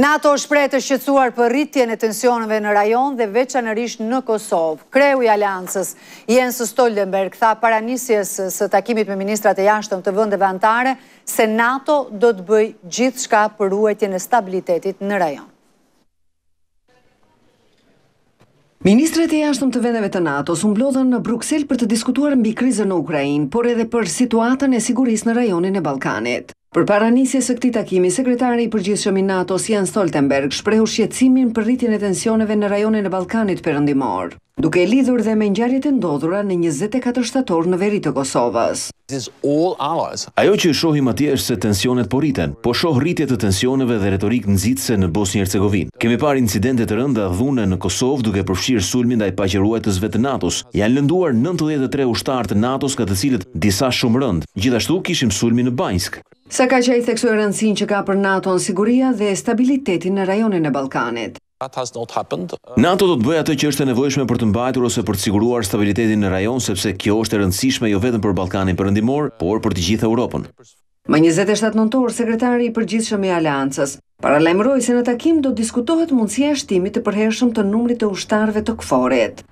NATO shpreh të shqetësuar për rritjen e tensioneve në rajon dhe veçanërisht në Kosovë. Kreu i aleancës Jens Stoltenberg tha para nisjes së takimit me ministrat e jashtëm të vendeve anëtare se NATO do të bëjë gjithçka për ruajtjen e stabilitetit në rajon. Ministrat e jashtëm të vendeve të NATO-s u mblodhen në Bruksel për të diskutuar mbi krizën në Ukrainë, por edhe për situatën e sigurisë në rajonin e Ballkanit. Përpara nisjes së këtij takimi, sekretari i përgjithshëm i NATO-s Jens Stoltenberg shprehu shqetësimin për rritjen e tensioneve në rajonin e Ballkanit Perëndimor, duke e lidhur dhe me ngjarjet e ndodhura në 24 shtator në veri të Kosovës. Ajo që shohim atje është se tensionet po rriten, po shoh rritje të tensioneve dhe retorikë nxitëse në Bosnjë-Hercegovinë. Kemi parë incidente të rënda dhune në Kosovë duke përfshirë sulmin ndaj paqëruesve të NATO-s. Janë lënduar 93 ushtarë të NATO-s, ka të cilët disa shumë rënd. Gjithashtu kishim sulmin në Banjsk. Sa ka që ai theksoi rëndësinë që ka për NATO-n siguria dhe stabilitetin në rajonin e Ballkanit. NATO do të bëjë atë që është e nevojshme për të mbajtur ose për të siguruar stabilitetin në rajon, sepse kjo është e rëndësishme jo vetëm për Ballkanin Perëndimor, por për të gjithë Europën. Më 27 nëntor, sekretari i përgjithshëm i aleancës paralajmëroi se në takim do diskutohet mundësia e shtimit të përhershëm të numrit të ushtarëve të KFOR-it.